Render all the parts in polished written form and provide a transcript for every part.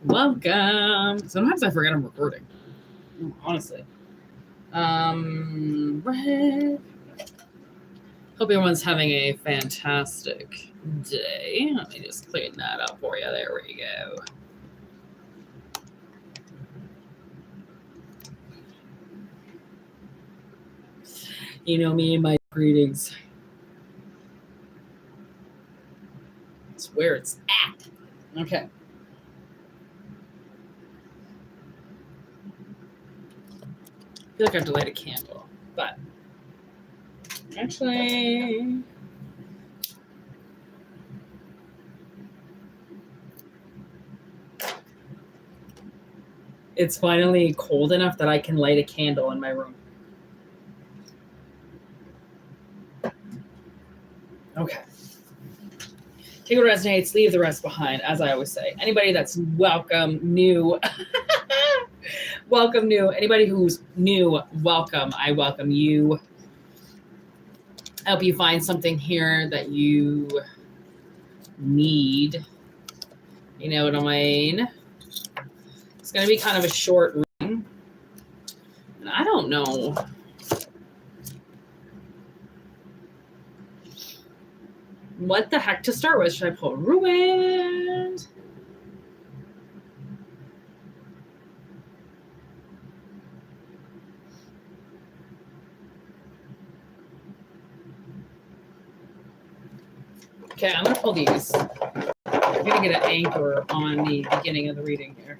Welcome. Sometimes I forget I'm recording. Honestly. Right. Hope everyone's having a fantastic day. Let me just clean that up for you. There we go. You know me and my greetings. It's where it's at. Okay. I feel like I have to light a candle, but actually, it's finally cold enough that I can light a candle in my room. Okay. Take what resonates, leave the rest behind, as I always say. Anybody that's welcome, new, welcome new. Anybody who's new, welcome. I welcome you. I hope you find something here that you need. You know what I mean? It's going to be kind of a short reading. And I don't know. What the heck to start with? Should I pull Ruined? Okay, I'm going to pull these. I'm going to get an anchor on the beginning of the reading here.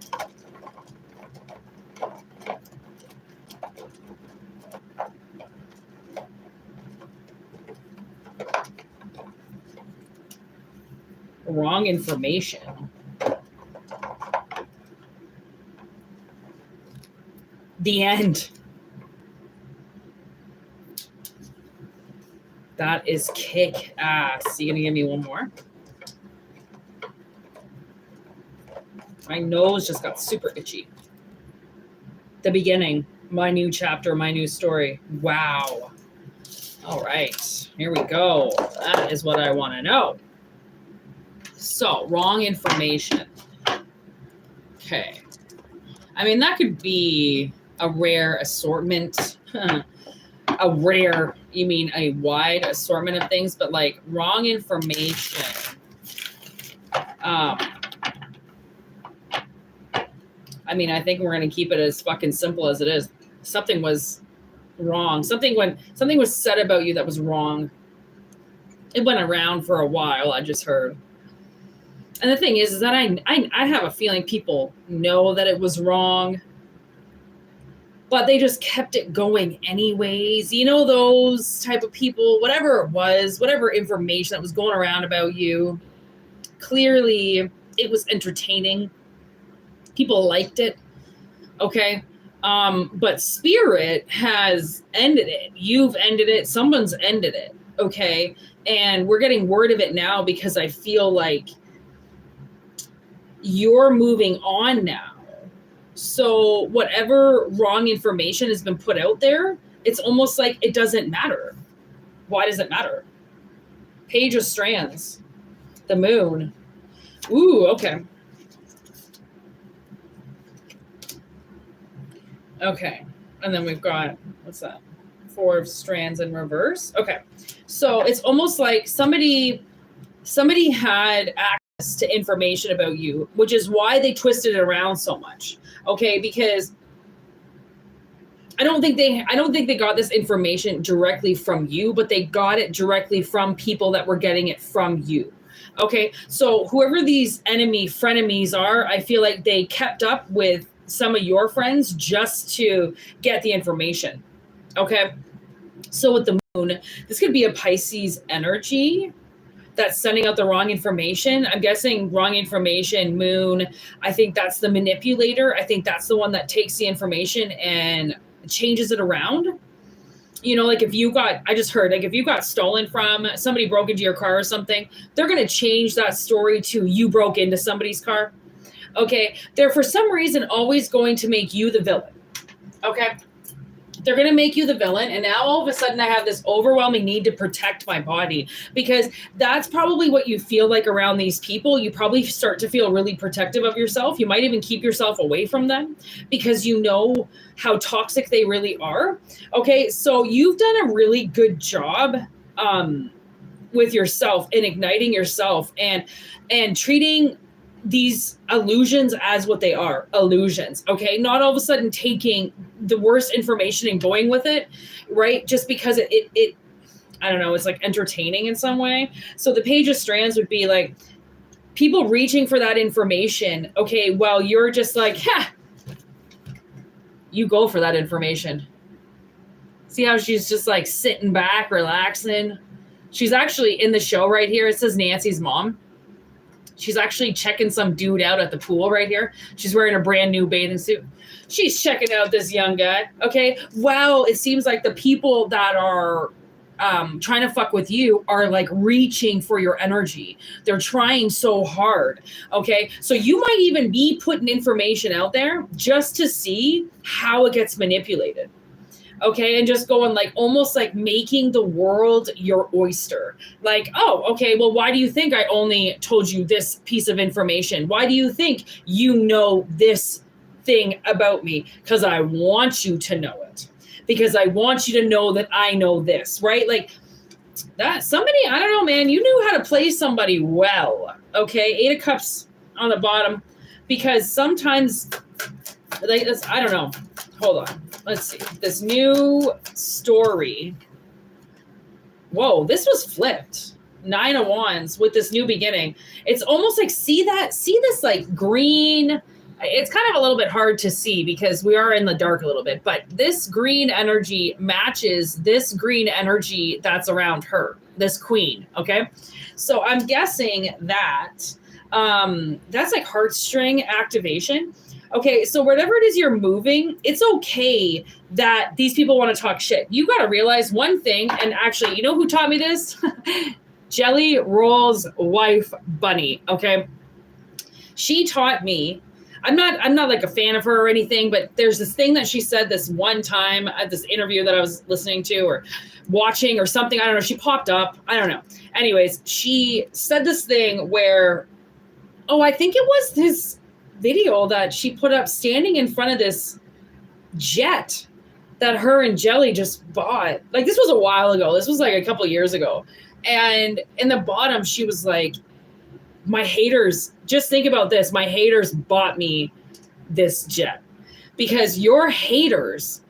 Wrong information. The end. That is kick ass. You gonna give me one more? My nose just got super itchy. The beginning, my new chapter, my new story. Wow. All right, here we go. That is what I want to know. So, wrong information. Okay. I mean, that could be a rare assortment. A rare, you mean a wide assortment of things, but like wrong information. I mean, I think we're going to keep it as fucking simple as it is. Something was wrong. Something was said about you that was wrong. It went around for a while, I just heard. And the thing is that I have a feeling people know that it was wrong, but they just kept it going anyways. You know, those type of people, whatever it was, whatever information that was going around about you, clearly it was entertaining. People liked it. Okay. But spirit has ended it. You've ended it. Someone's ended it. Okay. And we're getting word of it now because I feel like you're moving on now. So whatever wrong information has been put out there, it's almost like it doesn't matter. Why does it matter? Page of Strands. The moon. Ooh, okay. Okay. And then we've got, what's that? 4 of Strands in reverse. Okay. So it's almost like somebody had access to information about you, which is why they twisted it around so much. Okay, because I don't think they got this information directly from you, but they got it directly from people that were getting it from you. Okay, so whoever these frenemies are, I feel like they kept up with some of your friends just to get the information. Okay, So with the moon, this could be a Pisces energy that's sending out the wrong information. I'm guessing wrong information, moon. I think that's the manipulator. I think that's the one that takes the information and changes it around. You know, like if you got, I just heard, like if you got stolen from, somebody broke into your car or something, they're going to change that story to you broke into somebody's car. Okay. They're for some reason always going to make you the villain. Okay. They're going to make you the villain. And now all of a sudden I have this overwhelming need to protect my body, because that's probably what you feel like around these people. You probably start to feel really protective of yourself. You might even keep yourself away from them because you know how toxic they really are. Okay. So you've done a really good job, with yourself and igniting yourself and treating these illusions as what they are, illusions. Okay. Not all of a sudden taking the worst information and going with it, right? Just because it I don't know, it's like entertaining in some way. So the Page of Strands would be like people reaching for that information. Okay. Well, you're just like, you go for that information. See how she's just like sitting back, relaxing. She's actually in the show right here. It says Nancy's mom. She's actually checking some dude out at the pool right here. She's wearing a brand new bathing suit. She's checking out this young guy. Okay. Wow. It seems like the people that are trying to fuck with you are like reaching for your energy. They're trying so hard. Okay. So you might even be putting information out there just to see how it gets manipulated. Okay. And just going like, almost like making the world your oyster. Like, oh, okay. Well, why do you think I only told you this piece of information? Why do you think you know this thing about me? Because I want you to know it. Because I want you to know that I know this, right? Like that somebody, I don't know, man, you knew how to play somebody well. Okay. 8 of Cups on the bottom, because sometimes like this, I don't know. Hold on. Let's see. This new story. Whoa, this was flipped. 9 of Wands with this new beginning. It's almost like, see this like green. It's kind of a little bit hard to see because we are in the dark a little bit, but this green energy matches this green energy that's around her, this queen. Okay. So I'm guessing that that's like heartstring activation. Okay, so whatever it is you're moving, it's okay that these people want to talk shit. You got to realize one thing, and actually, you know who taught me this? Jelly Roll's wife, Bunny, okay? She taught me, I'm not like a fan of her or anything, but there's this thing that she said this one time at this interview that I was listening to or watching or something. I don't know. She popped up. I don't know. Anyways, she said this thing where, I think it was this video that she put up standing in front of this jet that her and Jelly just bought. Like this was a while ago. This was like a couple of years ago. And in the bottom, she was like, my haters, just think about this. My haters bought me this jet because your haters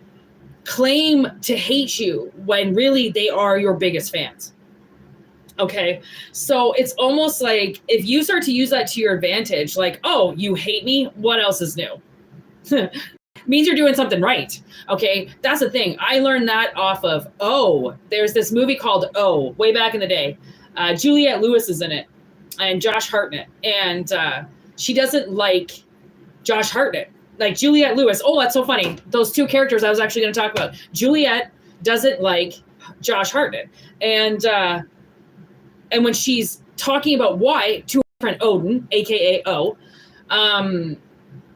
claim to hate you when really they are your biggest fans. Okay. So it's almost like if you start to use that to your advantage, like, oh, you hate me. What else is new? Means you're doing something right. Okay. That's the thing. I learned that off of, there's this movie called way back in the day. Juliette Lewis is in it and Josh Hartnett. And she doesn't like Josh Hartnett, like Juliette Lewis. Oh, that's so funny. Those two characters I was actually going to talk about. Juliette doesn't like Josh Hartnett. And when she's talking about why to her friend Odin, aka O,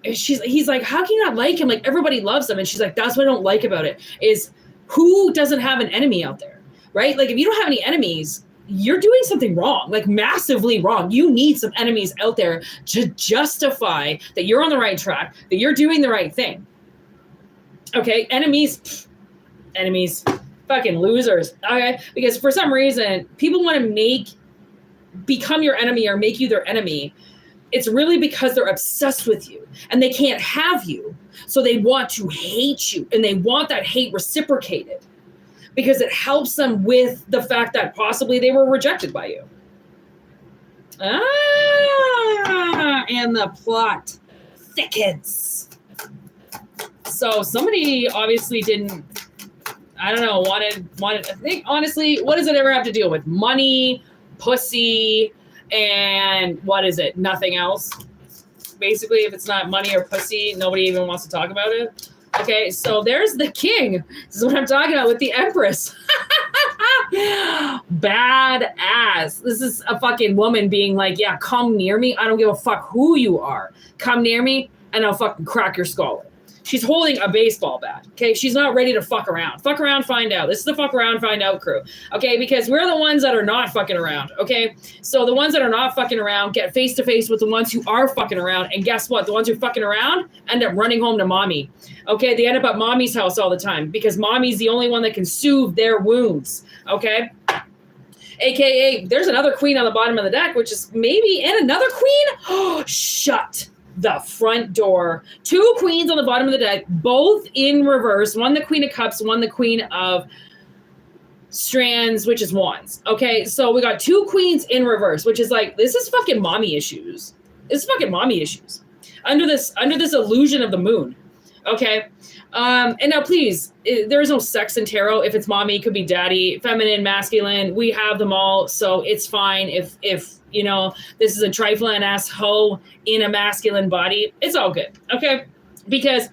he's like, how can you not like him? Like everybody loves him. And she's like, that's what I don't like about it is who doesn't have an enemy out there, right? Like if you don't have any enemies, you're doing something wrong, like massively wrong. You need some enemies out there to justify that you're on the right track, that you're doing the right thing. Okay, enemies, fucking losers. Okay, because for some reason people want to become your enemy or make you their enemy. It's really because they're obsessed with you and they can't have you, so they want to hate you and they want that hate reciprocated because it helps them with the fact that possibly they were rejected by you. And the plot thickens. So somebody obviously didn't I don't know, wanted, I think, honestly, what does it ever have to deal with? Money, pussy, and what is it? Nothing else. Basically, if it's not money or pussy, nobody even wants to talk about it. Okay, so there's the king. This is what I'm talking about with the Empress. Badass. This is a fucking woman being like, yeah, come near me. I don't give a fuck who you are. Come near me and I'll fucking crack your skull. She's holding a baseball bat. Okay, she's not ready to fuck around. Fuck around, find out. This is the fuck around, find out crew. Okay, because we're the ones that are not fucking around. Okay, so the ones that are not fucking around get face to face with the ones who are fucking around. And guess what? The ones who are fucking around end up running home to mommy. Okay, they end up at mommy's house all the time because mommy's the only one that can soothe their wounds. Okay. AKA, there's another queen on the bottom of the deck, which is maybe, and another queen? Oh, shut the front door. Two queens on the bottom of the deck, both in reverse. One the queen of cups, one the queen of strands, which is wands. Okay, so we got two queens in reverse, which is like, this is fucking mommy issues. This is fucking mommy issues. Under this illusion of the moon. Okay. And now please, there is no sex in tarot. If it's mommy, it could be daddy, feminine, masculine. We have them all. So it's fine. If you know, this is a trifling ass hoe in a masculine body, it's all good. Okay. Because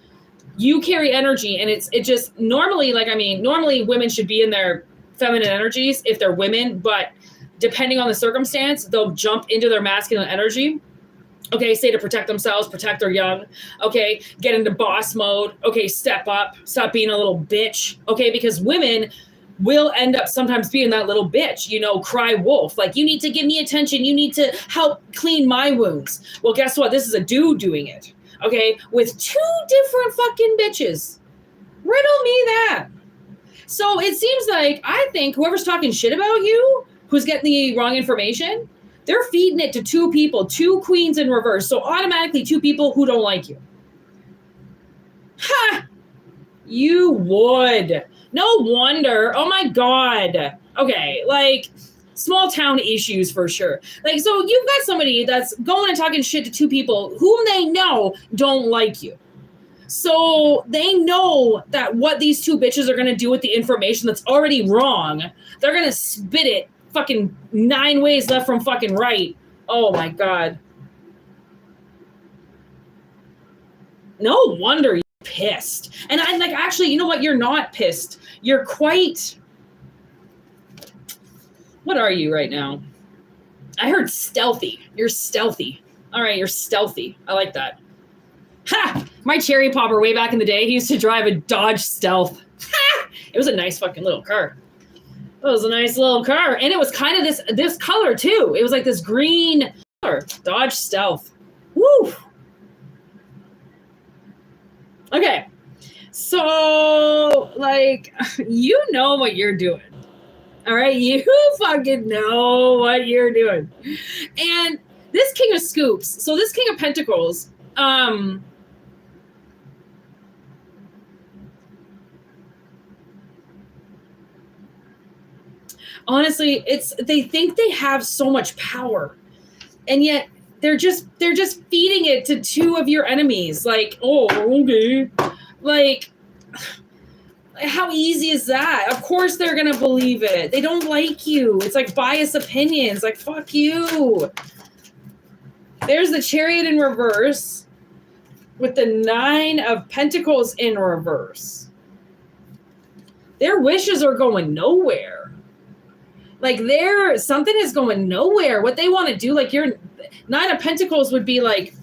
you carry energy and it just normally, normally women should be in their feminine energies if they're women, but depending on the circumstance, they'll jump into their masculine energy. Okay, say to protect themselves, protect their young. Okay, get into boss mode. Okay, step up, stop being a little bitch. Okay, because women will end up sometimes being that little bitch, you know, cry wolf. Like, you need to give me attention. You need to help clean my wounds. Well, guess what? This is a dude doing it. Okay, with two different fucking bitches. Riddle me that. So it seems like, I think whoever's talking shit about you, who's getting the wrong information, they're feeding it to two people, two queens in reverse. So automatically two people who don't like you. Ha! You would. No wonder. Oh my God. Okay, like small town issues for sure. Like, so you've got somebody that's going and talking shit to two people whom they know don't like you. So they know that what these two bitches are going to do with the information that's already wrong, they're going to spit it fucking 9 ways left from fucking right. Oh my God. No wonder you're pissed. And I'm like, actually, you know what? You're not pissed. You're quite... What are you right now? I heard stealthy. You're stealthy. All right, you're stealthy. I like that. Ha! My cherry popper way back in the day, he used to drive a Dodge Stealth. Ha! It was a nice fucking little car. It was a nice little car. And it was kind of this color too. It was like this green color. Dodge Stealth. Woo! Okay. So, like, you know what you're doing. All right? You fucking know what you're doing. And this King of Scoops, so this King of Pentacles, honestly, they think they have so much power, and yet they're just feeding it to two of your enemies. Like, oh, okay, like, how easy is that? Of course they're gonna believe it. They don't like you. It's like biased opinions. Like, fuck you. There's the Chariot in reverse with the 9 of Pentacles in reverse. Their wishes are going nowhere. Like, something is going nowhere. What they want to do, like, your 9 of Pentacles would be like,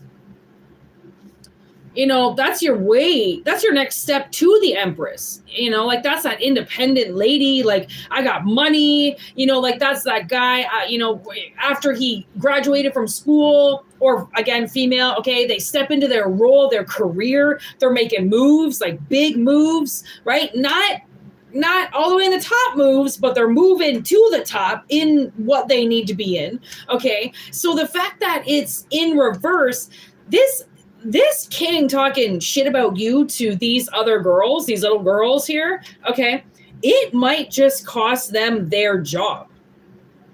you know, that's your way. That's your next step to the Empress. You know, like, that's that independent lady. Like, I got money. You know, like, that's that guy, you know, after he graduated from school, or again, female, okay, they step into their role, their career. They're making moves, like big moves, right? Not all the way in the top moves, but they're moving to the top in what they need to be in. Okay. So the fact that it's in reverse, this king talking shit about you to these other girls, these little girls here. Okay. It might just cost them their job,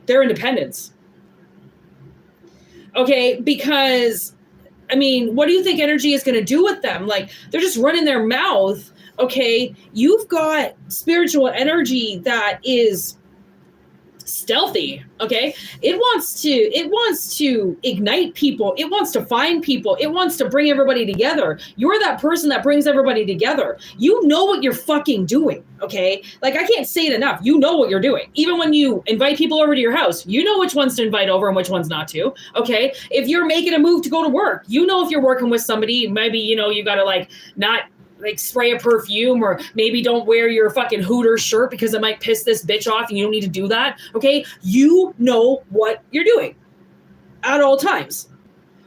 their independence. Okay. Because, I mean, what do you think energy is going to do with them? Like, they're just running their mouth Okay, you've got spiritual energy that is stealthy. Okay, it wants to ignite people, it wants to find people, it wants to bring everybody together. You're that person that brings everybody together. You know what you're fucking doing. Okay, like, I can't say it enough. You know what you're doing. Even when you invite people over to your house, you know which ones to invite over and which ones not to. Okay, if you're making a move to go to work, you know, if you're working with somebody, maybe, you know, you gotta like not like spray a perfume, or maybe don't wear your fucking Hooters shirt because it might piss this bitch off and you don't need to do that. Okay, you know what you're doing at all times.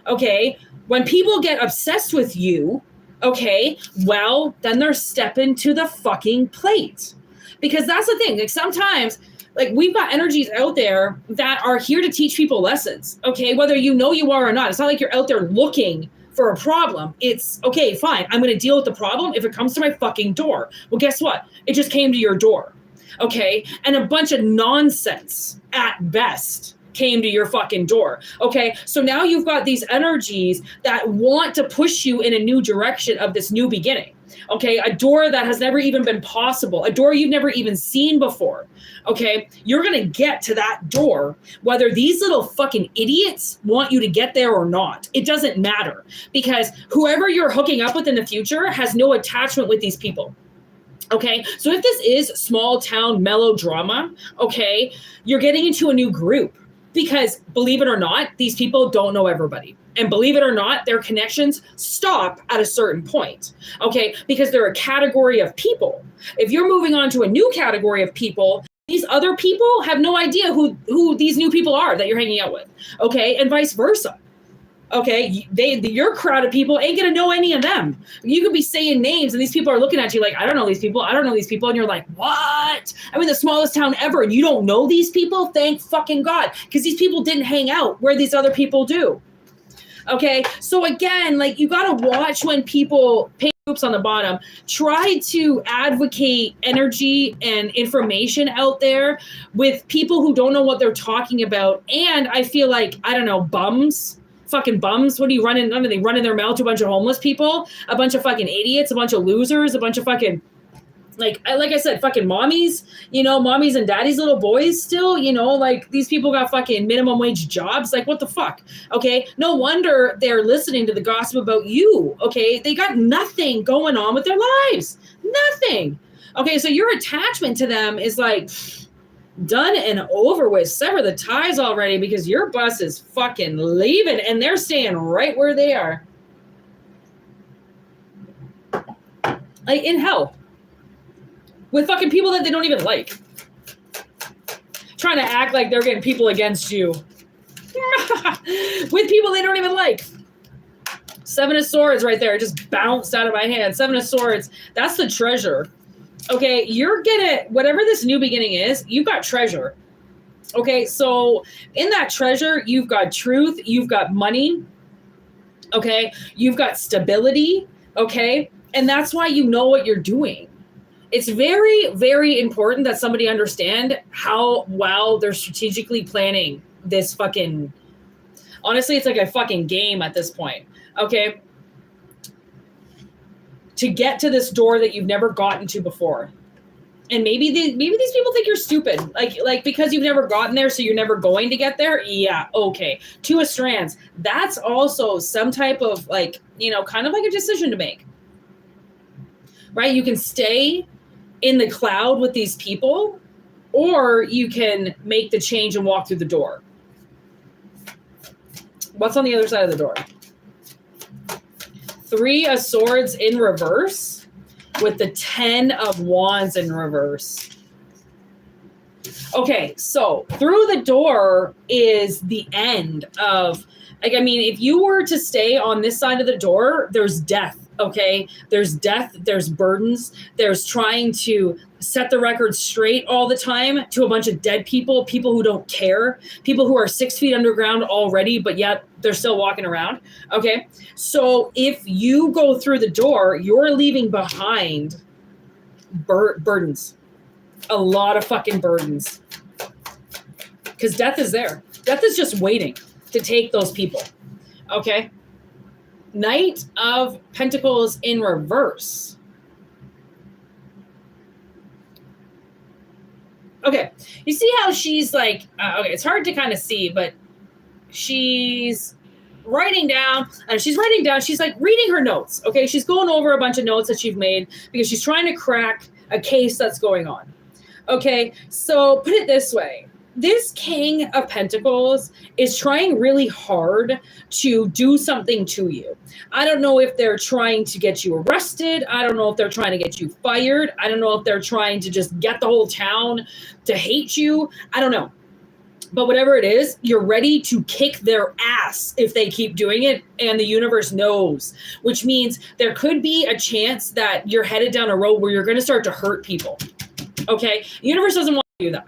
Okay, when people get obsessed with you, okay, well, then they're stepping to the fucking plate. Because that's the thing, like, sometimes, like, we've got energies out there that are here to teach people lessons. Okay, whether you know you are or not. It's not like you're out there looking for a problem. It's, okay, fine, I'm going to deal with the problem if it comes to my fucking door. Well, guess what? It just came to your door. Okay, and a bunch of nonsense at best came to your fucking door. Okay, so now you've got these energies that want to push you in a new direction of this new beginning. Okay, a door that has never even been possible, a door you've never even seen before. Okay, you're gonna get to that door whether these little fucking idiots want you to get there or not. It doesn't matter, because whoever you're hooking up with in the future has no attachment with these people. Okay, so if this is small town melodrama, okay, you're getting into a new group, because believe it or not, these people don't know everybody. And believe it or not, their connections stop at a certain point. Okay, because they're a category of people. If you're moving on to a new category of people, these other people have no idea who these new people are that you're hanging out with. Okay, and vice versa. Okay, your crowd of people ain't gonna know any of them. You could be saying names and these people are looking at you like, I don't know these people, I don't know these people. And you're like, what? I'm in the smallest town ever and you don't know these people? Thank fucking God. Because these people didn't hang out where these other people do. Okay, so again, like, you gotta watch when people pay groups on the bottom. Try to advocate energy and information out there with people who don't know what they're talking about. And I feel like, I don't know, bums. Fucking bums. What are you running? I mean, they run in their mouth to a bunch of homeless people, a bunch of fucking idiots, a bunch of losers, a bunch of fucking, like I said, fucking mommies, you know, mommies and daddies, little boys still, you know, like, these people got fucking minimum wage jobs. Like, what the fuck? Okay. No wonder they're listening to the gossip about you. Okay. They got nothing going on with their lives. Nothing. Okay. So your attachment to them is like, done and over with. Sever the ties already, because your bus is fucking leaving and they're staying right where they are. Like, in hell. With fucking people that they don't even like. Trying to act like they're getting people against you. With people they don't even like. Seven of Swords right there. It just bounced out of my hand. Seven of Swords. That's the treasure. Okay, you're gonna, whatever this new beginning is, you've got treasure. Okay, so in that treasure, you've got truth, you've got money, okay, you've got stability, okay, and that's why you know what you're doing. It's very, very important that somebody understand how well they're strategically planning this fucking, honestly, it's like a fucking game at this point, okay? To get to this door that you've never gotten to before. And maybe these people think you're stupid. Like because you've never gotten there, so you're never going to get there? Yeah, okay. Two of Strands. That's also some type of, like, you know, kind of like a decision to make. Right? You can stay in the cloud with these people, or you can make the change and walk through the door. What's on the other side of the door? Three of Swords in reverse with the 10 of Wands in reverse. Okay, so through the door is the end of, like, I mean, if you were to stay on this side of the door, there's death, okay? There's death, there's burdens, there's trying to set the record straight all the time to a bunch of dead people, people who don't care, people who are 6 feet underground already, but yet they're still walking around, okay? So if you go through the door, you're leaving behind burdens, a lot of fucking burdens, because death is there. Death is just waiting to take those people, okay? Knight of Pentacles in reverse. Okay. You see how she's like, okay, it's hard to kind of see, but she's writing down, she's like reading her notes. Okay. She's going over a bunch of notes that she's made because she's trying to crack a case that's going on. Okay. So put it this way. This King of Pentacles is trying really hard to do something to you. I don't know if they're trying to get you arrested. I don't know if they're trying to get you fired. I don't know if they're trying to just get the whole town to hate you. I don't know. But whatever it is, you're ready to kick their ass if they keep doing it, and the universe knows, which means there could be a chance that you're headed down a road where you're going to start to hurt people. Okay? The universe doesn't want to do that.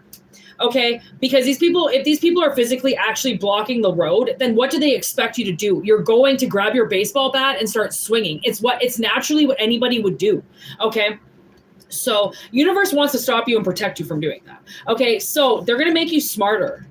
Okay, because if these people are physically actually blocking the road, then what do they expect you to do? You're going to grab your baseball bat and start swinging. It's naturally what anybody would do. Okay, so universe wants to stop you and protect you from doing that. Okay, so they're going to make you smarter.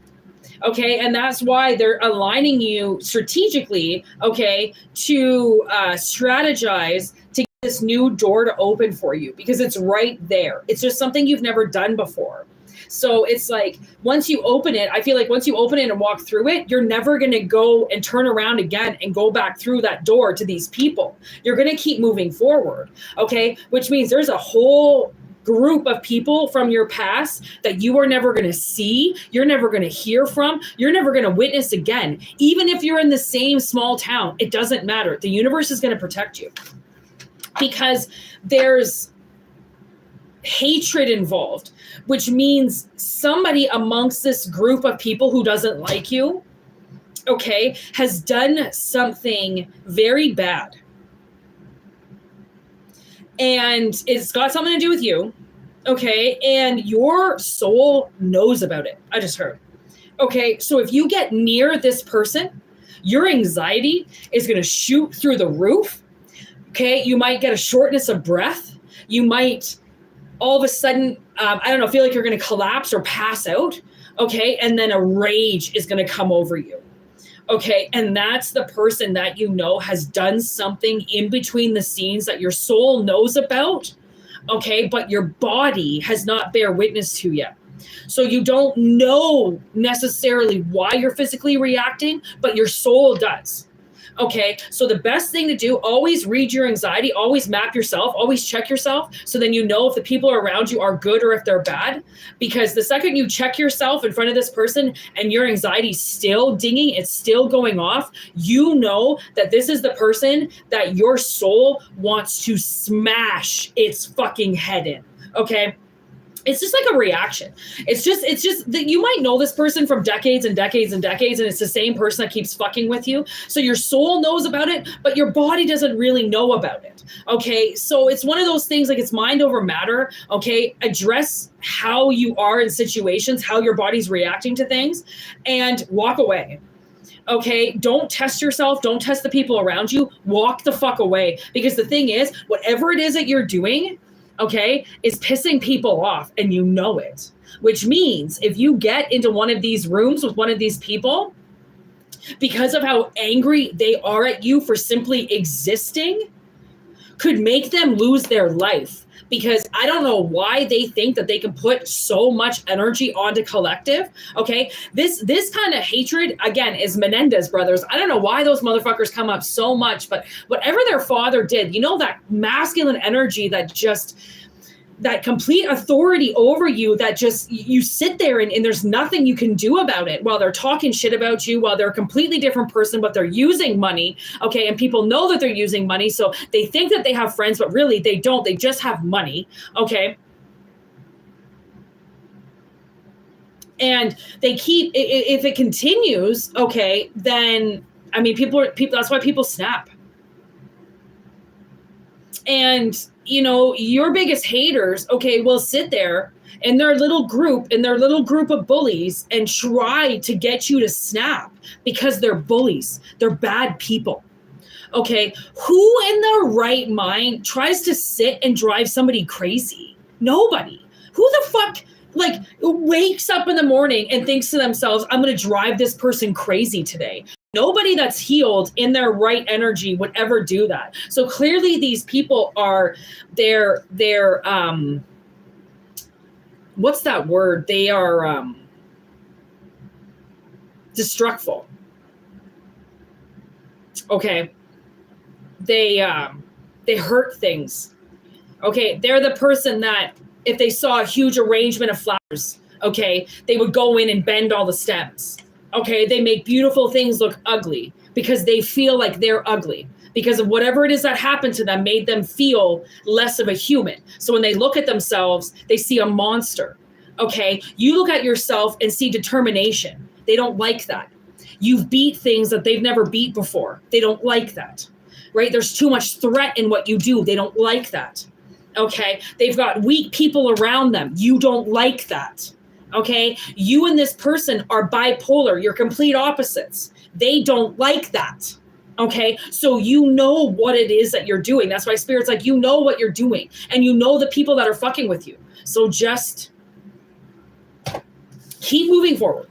Okay, and that's why they're aligning you strategically, okay, to strategize to get this new door to open for you, because it's right there. It's just something you've never done before. So it's like, once you open it, I feel like once you open it and walk through it, you're never going to go and turn around again and go back through that door to these people. You're going to keep moving forward. Okay. Which means there's a whole group of people from your past that you are never going to see. You're never going to hear from. You're never going to witness again. Even if you're in the same small town, it doesn't matter. The universe is going to protect you because there's hatred involved, which means somebody amongst this group of people who doesn't like you, okay, has done something very bad. And it's got something to do with you, okay, and your soul knows about it. I just heard. Okay, so if you get near this person, your anxiety is going to shoot through the roof, okay? You might get a shortness of breath. You might all of a sudden, feel like you're going to collapse or pass out, okay? And then a rage is going to come over you, okay? And that's the person that you know has done something in between the scenes that your soul knows about, okay? But your body has not bear witness to yet. So you don't know necessarily why you're physically reacting, but your soul does. Okay, so the best thing to do, always read your anxiety, always map yourself, always check yourself. So then you know if the people around you are good or if they're bad. Because the second you check yourself in front of this person and your anxiety's still dinging, it's still going off, you know that this is the person that your soul wants to smash its fucking head in. Okay. It's just like a reaction. It's just that you might know this person from decades and decades and decades, and it's the same person that keeps fucking with you. So your soul knows about it, but your body doesn't really know about it. Okay. So it's one of those things, like, it's mind over matter. Okay. Address how you are in situations, how your body's reacting to things, and walk away. Okay, don't test yourself. Don't test the people around you. Walk the fuck away. Because the thing is, whatever it is that you're doing, okay, is pissing people off, and you know it. Which means if you get into one of these rooms with one of these people, because of how angry they are at you for simply existing, could make them lose their life. Because I don't know why they think that they can put so much energy onto collective. Okay, this kind of hatred, again, is Menendez brothers. I don't know why those motherfuckers come up so much, but whatever their father did, you know, that masculine energy that just, that complete authority over you, that just, you sit there and there's nothing you can do about it while they're talking shit about you, while they're a completely different person, but they're using money. Okay. And people know that they're using money. So they think that they have friends, but really they don't. They just have money. Okay. And they keep, if it continues, okay, then, I mean, people, that's why people snap. And, you know, your biggest haters, okay, will sit there in their little group of bullies and try to get you to snap because they're bullies. They're bad people. Okay. Who in their right mind tries to sit and drive somebody crazy? Nobody. Who the fuck, like, wakes up in the morning and thinks to themselves, I'm going to drive this person crazy today? Nobody that's healed in their right energy would ever do that. So clearly these people are, they're what's that word? They are destructful. Okay. They hurt things. Okay. They're the person that if they saw a huge arrangement of flowers, okay, they would go in and bend all the stems. Okay. They make beautiful things look ugly because they feel like they're ugly because of whatever it is that happened to them made them feel less of a human. So when they look at themselves, they see a monster. Okay. You look at yourself and see determination. They don't like that. You've beat things that they've never beat before. They don't like that, right? There's too much threat in what you do. They don't like that, okay? They've got weak people around them. You don't like that, okay? You and this person are bipolar. You're complete opposites. They don't like that, okay? So you know what it is that you're doing. That's why Spirit's like, you know what you're doing, and you know the people that are fucking with you. So just keep moving forward.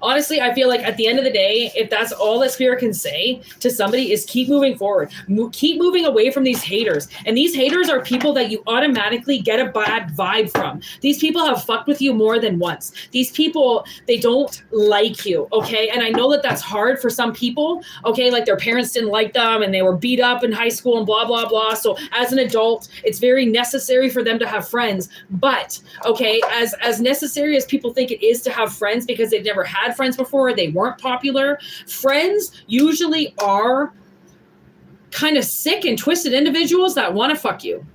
Honestly, I feel like at the end of the day, if that's all that Spirit can say to somebody is keep moving forward. Keep moving away from these haters. And these haters are people that you automatically get a bad vibe from. These people have fucked with you more than once. These people, they don't like you, okay? And I know that that's hard for some people, okay? Like their parents didn't like them and they were beat up in high school and blah, blah, blah. So as an adult, it's very necessary for them to have friends. But, okay, as necessary as people think it is to have friends because they've never had friends before, they weren't popular. Friends usually are kind of sick and twisted individuals that want to fuck you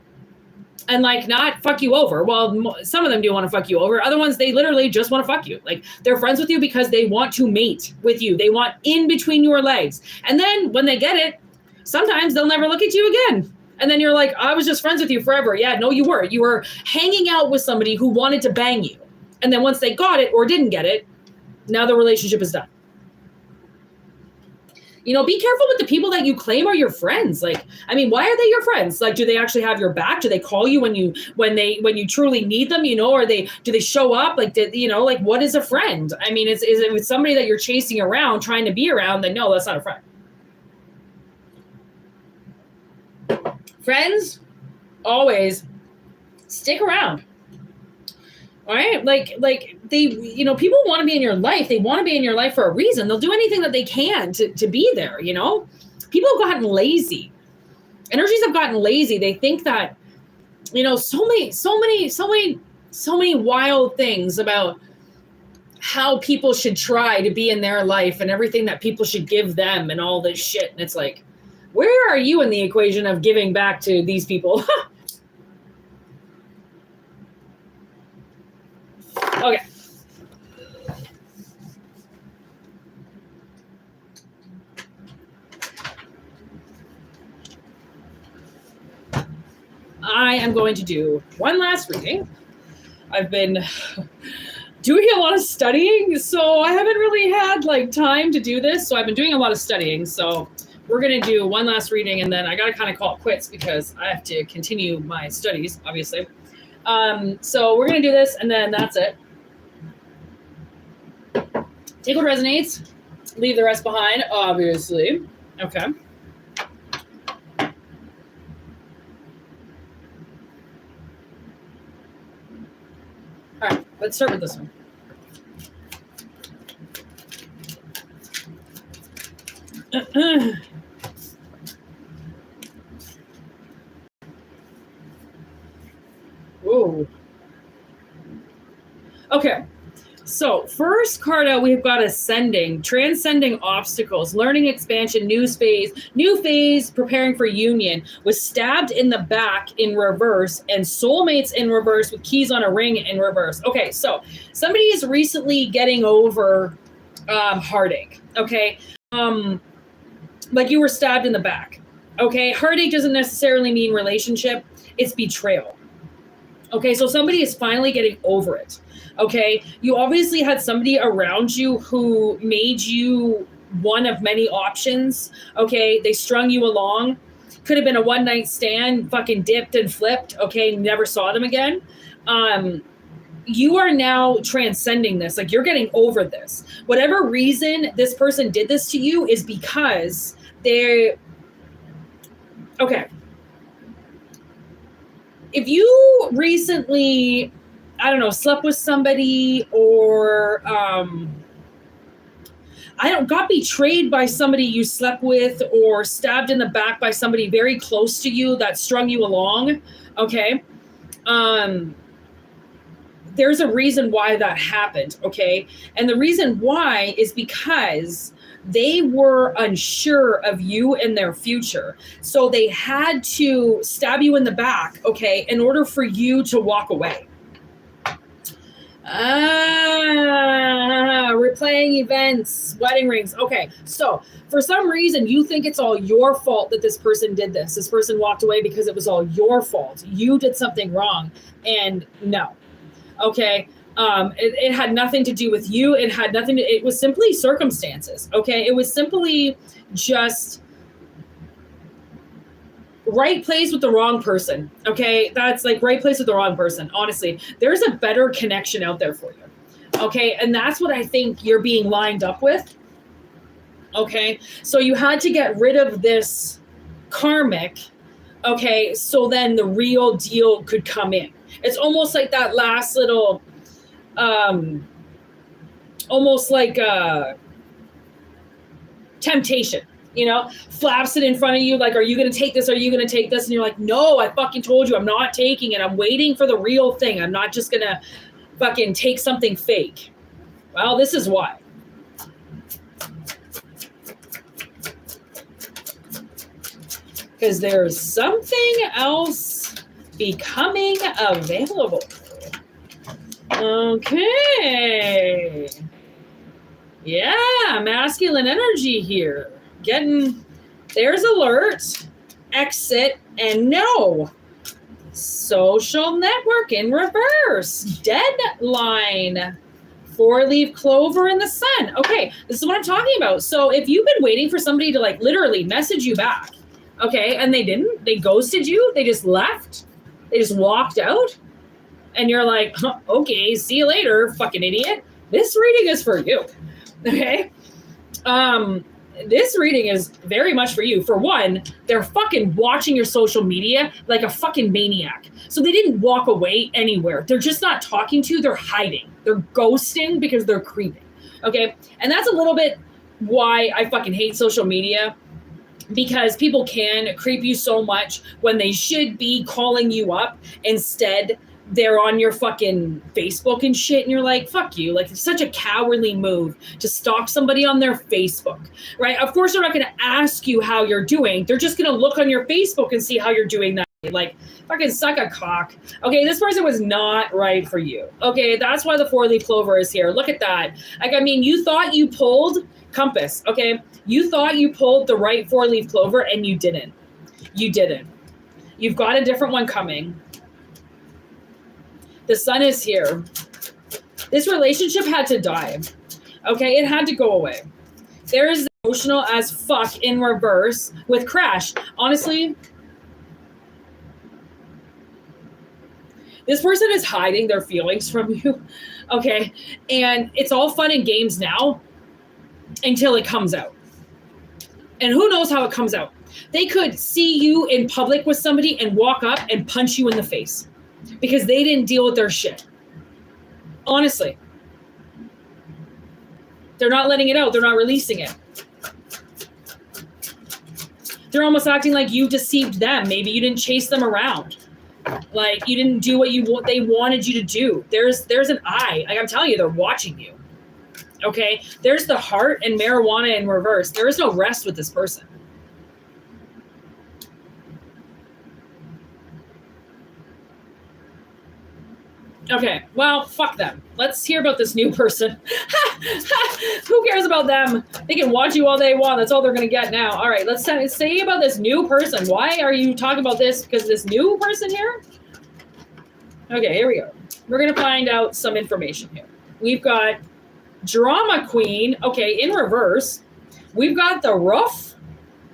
and like not fuck you over. Well, some of them do want to fuck you over. Other ones, they literally just want to fuck you. Like they're friends with you because they want to mate with you. They want in between your legs. And then when they get it, sometimes they'll never look at you again. And then you're like, I was just friends with you forever. Yeah, no, you were. You were hanging out with somebody who wanted to bang you. And then once they got it or didn't get it, now the relationship is done. You know, be careful with the people that you claim are your friends. Like, I mean, why are they your friends? Like, do they actually have your back? Do they call you when you truly need them? You know, or do they show up? Like, like what is a friend? I mean, is it with somebody that you're chasing around, trying to be around? Then no, that's not a friend. Friends always stick around. All right. Like they, people want to be in your life. They want to be in your life for a reason. They'll do anything that they can to be there. People have gotten lazy. Energies have gotten lazy. They think that, so many wild things about how people should try to be in their life and everything that people should give them and all this shit. And it's like, where are you in the equation of giving back to these people? Okay. I am going to do one last reading. I've been doing a lot of studying, so I haven't really had time to do this. So I've been doing a lot of studying. So we're going to do one last reading, and then I got to kind of call it quits because I have to continue my studies, obviously. So we're going to do this, and then that's it. Take what resonates, leave the rest behind, obviously. Okay. All right, let's start with this one. Whoa. Okay. So first card out, we've got ascending, transcending obstacles, learning expansion, new phase, preparing for union, was stabbed in the back in reverse, and soulmates in reverse with keys on a ring in reverse. Okay, so somebody is recently getting over heartache, okay? Like you were stabbed in the back, okay? Heartache doesn't necessarily mean relationship, it's betrayal. Okay, so somebody is finally getting over it. Okay, you obviously had somebody around you who made you one of many options. Okay, they strung you along. Could have been a one-night stand, fucking dipped and flipped. Okay, never saw them again. You are now transcending this. Like, you're getting over this. Whatever reason this person did this to you is because they're... Okay. If you recently I don't know, slept with somebody, or got betrayed by somebody you slept with, or stabbed in the back by somebody very close to you that strung you along. Okay. There's a reason why that happened. Okay. And the reason why is because they were unsure of you and their future. So they had to stab you in the back. Okay. In order for you to walk away. Replaying events, wedding rings. Okay, so for some reason you think it's all your fault that this person did this. This person walked away because it was all your fault. You did something wrong, and no. Okay, it had nothing to do with you. It was simply circumstances. Okay, it was simply just right place with the wrong person. Okay, that's like right place with the wrong person. Honestly, there's a better connection out there for you. Okay, and that's what I think you're being lined up with. Okay, so you had to get rid of this karmic. Okay, so then the real deal could come in. It's almost like that last little, almost like temptation. You know, flaps it in front of you like, are you going to take this? Are you going to take this? And you're like, no, I fucking told you I'm not taking it. I'm waiting for the real thing. I'm not just going to fucking take something fake. Well, this is why. Because there's something else becoming available. Okay. Yeah, masculine energy here. There's alert, exit, and no. Social network in reverse. Deadline. 4-leaf clover in the sun. Okay, this is what I'm talking about. So if you've been waiting for somebody to like literally message you back, okay, and they didn't, they ghosted you, they just left, they just walked out, and you're like, okay, see you later, fucking idiot. This reading is for you. Okay? This reading is very much for you. For one, they're fucking watching your social media like a fucking maniac. So they didn't walk away anywhere. They're just not talking to you. They're hiding. They're ghosting because they're creeping. Okay? And that's a little bit why I fucking hate social media, because people can creep you so much when they should be calling you up. Instead, they're on your fucking Facebook and shit, and you're like, fuck you. Like, it's such a cowardly move to stalk somebody on their Facebook, right? Of course, they're not going to ask you how you're doing. They're just going to look on your Facebook and see how you're doing that. Like, fucking suck a cock. Okay, this person was not right for you. Okay, that's why the 4-leaf clover is here. Look at that. Like, I mean, you thought you pulled compass, okay? You thought you pulled the right 4-leaf clover, and you didn't. You didn't. You've got a different one coming. The sun is here. This relationship had to die. Okay, it had to go away. There is emotional as fuck in reverse with crash. Honestly, this person is hiding their feelings from you. Okay, and it's all fun and games now until it comes out. And who knows how it comes out. They could see you in public with somebody and walk up and punch you in the face because they didn't deal with their shit. Honestly. They're not letting it out. They're not releasing it. They're almost acting like you deceived them. Maybe you didn't chase them around. Like, you didn't do what they wanted you to do. There's an eye. Like, I'm telling you, they're watching you. Okay? There's the heart and marijuana in reverse. There is no rest with this person. Okay, well, fuck them. Let's hear about this new person. Who cares about them? They can watch you all they want. That's all they're going to get now. All right, let's say about this new person. Why are you talking about this? Because this new person here? Okay, here we go. We're going to find out some information here. We've got Drama Queen. Okay, in reverse. We've got The Roof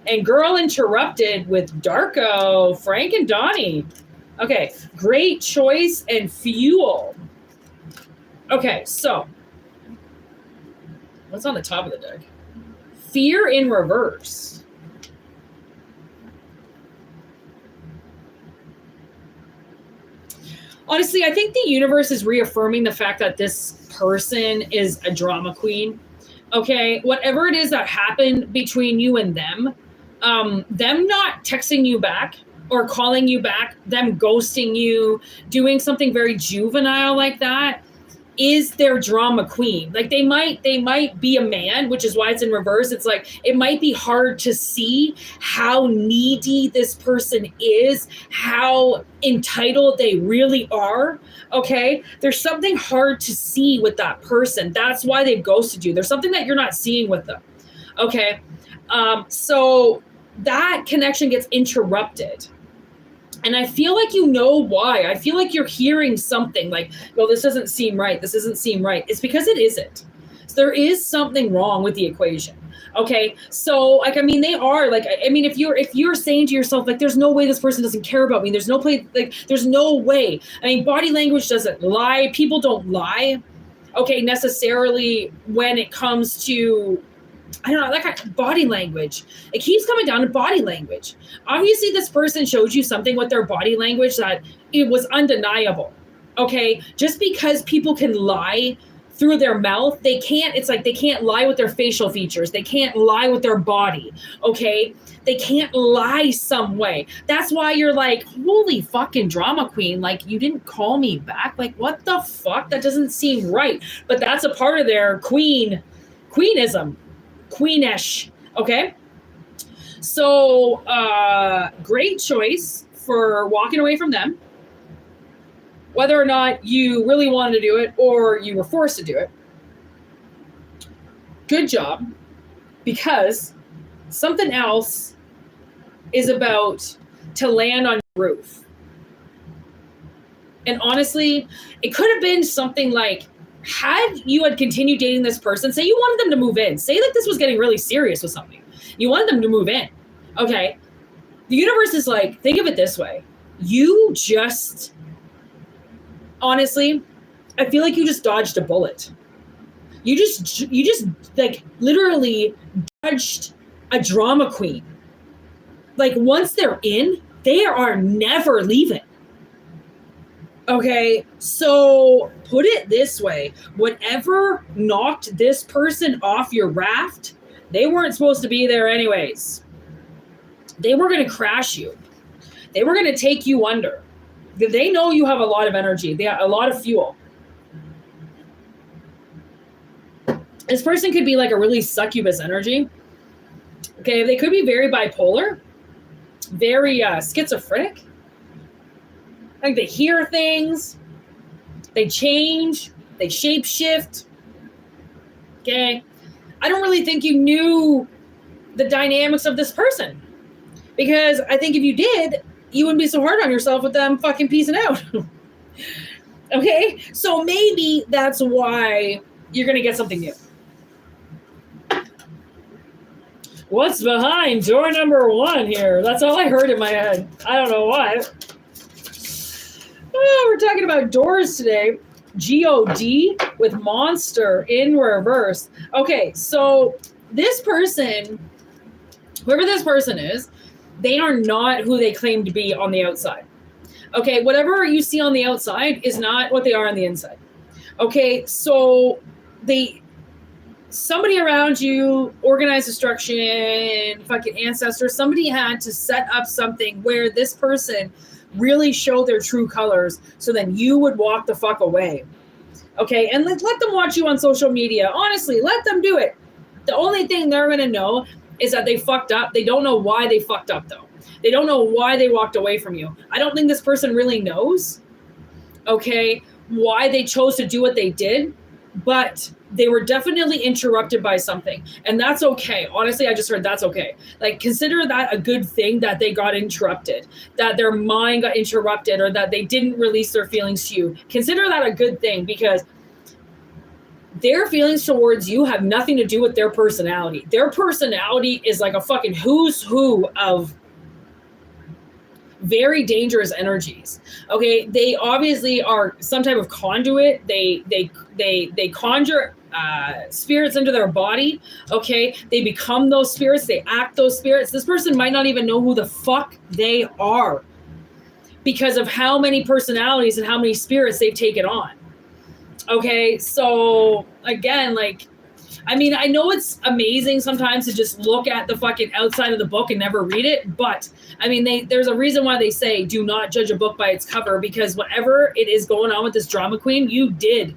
and Girl Interrupted with Darko, Frank and Donnie. Okay, Great Choice and Fuel. Okay, so what's on the top of the deck? Fear in reverse. Honestly, I think the universe is reaffirming the fact that this person is a drama queen. Okay, whatever it is that happened between you and them not texting you back or calling you back, them ghosting you, doing something very juvenile like that, is their drama queen. Like they might be a man, which is why it's in reverse. It's like it might be hard to see how needy this person is, how entitled they really are. Okay, there's something hard to see with that person. That's why they've ghosted you. There's something that you're not seeing with them. Okay, so that connection gets interrupted. And I feel like you know why. I feel like you're hearing something like, well, this doesn't seem right. This doesn't seem right. It's because it isn't. So there is something wrong with the equation. Okay. So like, I mean, they are like, I mean, if you're saying to yourself, like, there's no way this person doesn't care about me. There's no play, like, there's no way. I mean, body language doesn't lie. People don't lie. Okay. Necessarily when it comes to, I don't know, that kind of body language. It keeps coming down to body language. Obviously, this person showed you something with their body language that it was undeniable. Okay, just because people can lie through their mouth, they can't. It's like they can't lie with their facial features. They can't lie with their body. Okay, they can't lie some way. That's why you're like, holy fucking drama queen. Like, you didn't call me back. Like, what the fuck? That doesn't seem right. But that's a part of their queenism. Queenish. Okay. So, great choice for walking away from them. Whether or not you really wanted to do it or you were forced to do it. Good job. Because something else is about to land on your roof. And honestly, it could have been something like, had you had continued dating this person, say you wanted them to move in, say like this was getting really serious with something. You wanted them to move in. Okay. The universe is like, think of it this way. You just, honestly, I feel like you just dodged a bullet. You just like literally dodged a drama queen. Like once they're in, they are never leaving. Okay, so put it this way. Whatever knocked this person off your raft, they weren't supposed to be there anyways. They were going to crash you. They were going to take you under. They know you have a lot of energy. They have a lot of fuel. This person could be like a really succubus energy. Okay, they could be very bipolar, very schizophrenic. Like they hear things, they change, they shape shift. Okay. I don't really think you knew the dynamics of this person because I think if you did, you wouldn't be so hard on yourself with them fucking piecing out. Okay. So maybe that's why you're going to get something new. What's behind door number 1 here? That's all I heard in my head. I don't know why. Oh, we're talking about doors today. G-O-D with monster in reverse. Okay, so this person, whoever this person is, they are not who they claim to be on the outside. Okay, whatever you see on the outside is not what they are on the inside. Okay, so somebody around you, organized destruction, fucking ancestors, somebody had to set up something where this person really show their true colors so then you would walk the fuck away. Okay, and let them watch you on social media. Honestly, let them do it. The only thing they're going to know is that they fucked up. They don't know why they fucked up, though. They don't know why they walked away from you. I don't think this person really knows, okay, why they chose to do what they did, but they were definitely interrupted by something. And that's okay. Honestly, I just heard that's okay. Like, consider that a good thing that they got interrupted, that their mind got interrupted, or that they didn't release their feelings to you. Consider that a good thing because their feelings towards you have nothing to do with their personality. Their personality is like a fucking who's who of very dangerous energies. Okay, they obviously are some type of conduit. They conjure spirits into their body. Okay, they become those spirits. They act those spirits. This person might not even know who the fuck they are. because of how many personalities and how many spirits they've taken on. Okay, so again, like, I mean, I know it's amazing sometimes to just look at the fucking outside of the book and never read it, but I mean, there's a reason why they say do not judge a book by its cover, because whatever it is going on with this drama queen, you did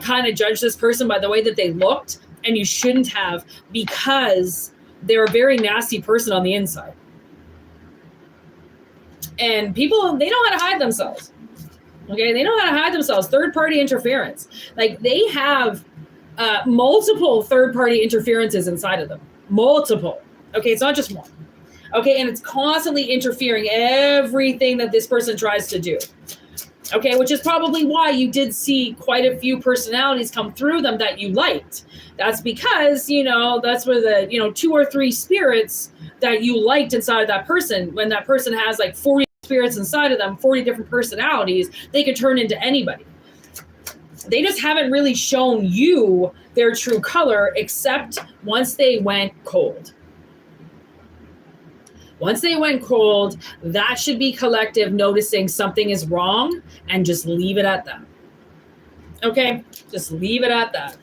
kind of judge this person by the way that they looked, and you shouldn't have, because they're a very nasty person on the inside. And people, they know how to hide themselves. Okay, they know how to hide themselves. Third-party interference. Like, they have multiple third-party interferences inside of them. Multiple. Okay, it's not just one. Okay, and it's constantly interfering everything that this person tries to do. Okay, which is probably why you did see quite a few personalities come through them that you liked. That's because, you know, that's where the, you know, 2 or 3 spirits that you liked inside of that person, when that person has like 40 spirits inside of them, 40 different personalities, they could turn into anybody. They just haven't really shown you their true color, except once they went cold. Once they went cold, that should be collective noticing something is wrong and just leave it at that. Okay? Just leave it at that.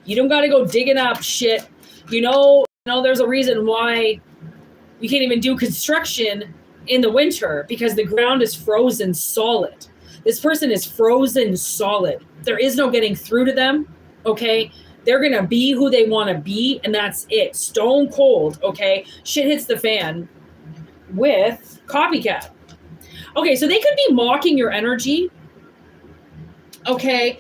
You don't got to go digging up shit. You know, there's a reason why you can't even do construction in the winter, because the ground is frozen solid. This person is frozen solid. There is no getting through to them, okay? They're going to be who they want to be, and that's it. Stone cold, okay? Shit hits the fan with copycat. Okay, so they could be mocking your energy, okay?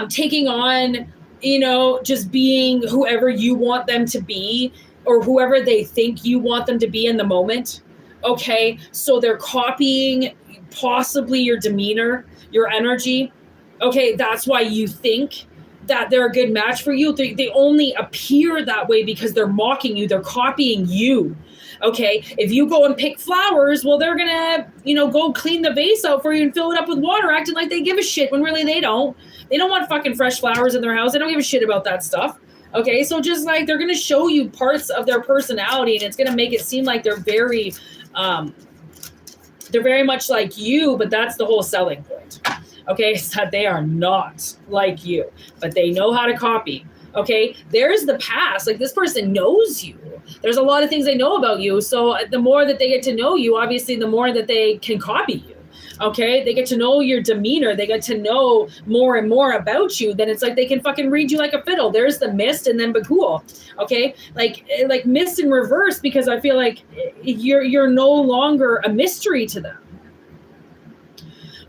Taking on, you know, just being whoever you want them to be, or whoever they think you want them to be in the moment. Okay, so they're copying possibly your demeanor, your energy. Okay, that's why you think that they're a good match for you. They only appear that way because they're mocking you. They're copying you. Okay, if you go and pick flowers, well, they're going to, you know, go clean the vase out for you and fill it up with water, acting like they give a shit when really they don't. They don't want fucking fresh flowers in their house. They don't give a shit about that stuff. Okay, so just like they're going to show you parts of their personality, and it's going to make it seem like they're very much like you, but that's the whole selling point. Okay, it's that they are not like you, but they know how to copy. Okay, there's the past. Like, this person knows you. There's a lot of things they know about you. So the more that they get to know you, obviously, the more that they can copy you. Okay, they get to know your demeanor. They get to know more and more about you. Then it's like they can fucking read you like a fiddle. There's the mist and then Bakul. Okay, like mist in reverse, because I feel like you're no longer a mystery to them.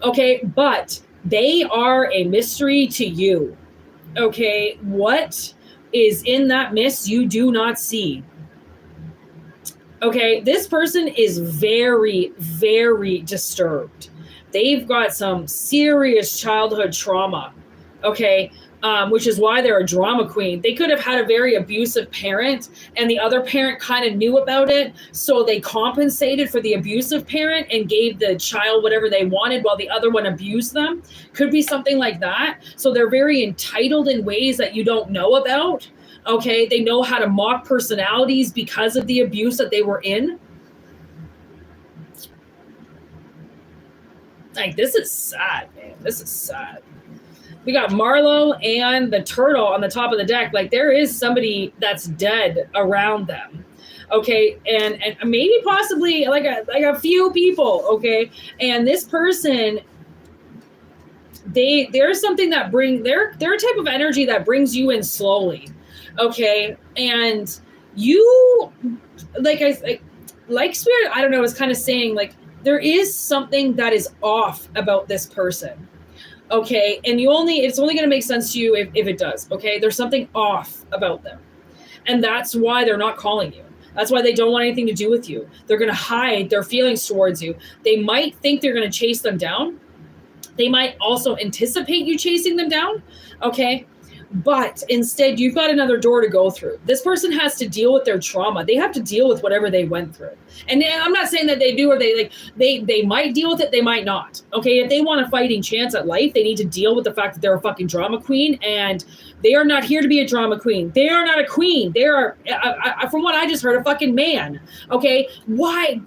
Okay, but they are a mystery to you. Okay, what is in that mist you do not see? Okay, this person is very, very disturbed. They've got some serious childhood trauma, okay, which is why they're a drama queen. They could have had a very abusive parent, and the other parent kind of knew about it, so they compensated for the abusive parent and gave the child whatever they wanted while the other one abused them. Could be something like that. So they're very entitled in ways that you don't know about. Okay, they know how to mock personalities because of the abuse that they were in. Like, this is sad, man. This is sad. We got Marlowe and the turtle on the top of the deck. Like, there is somebody that's dead around them. Okay, and maybe possibly like a few people. Okay, and this person, there's something that they're a type of energy that brings you in slowly. Okay, and you, like Spirit, I don't know, is kind of saying, like, there is something that is off about this person. Okay, and it's only going to make sense to you if it does. Okay, there's something off about them, and that's why they're not calling you. That's why they don't want anything to do with you. They're going to hide their feelings towards you. They might think they're going to chase them down. They might also anticipate you chasing them down. Okay, but instead, you've got another door to go through. This person has to deal with their trauma. They have to deal with whatever they went through. And I'm not saying that they do, or they might deal with it. They might not. Okay, if they want a fighting chance at life, they need to deal with the fact that they're a fucking drama queen, and they are not here to be a drama queen. They are not a queen. They are, from what I just heard, a fucking man. Okay, why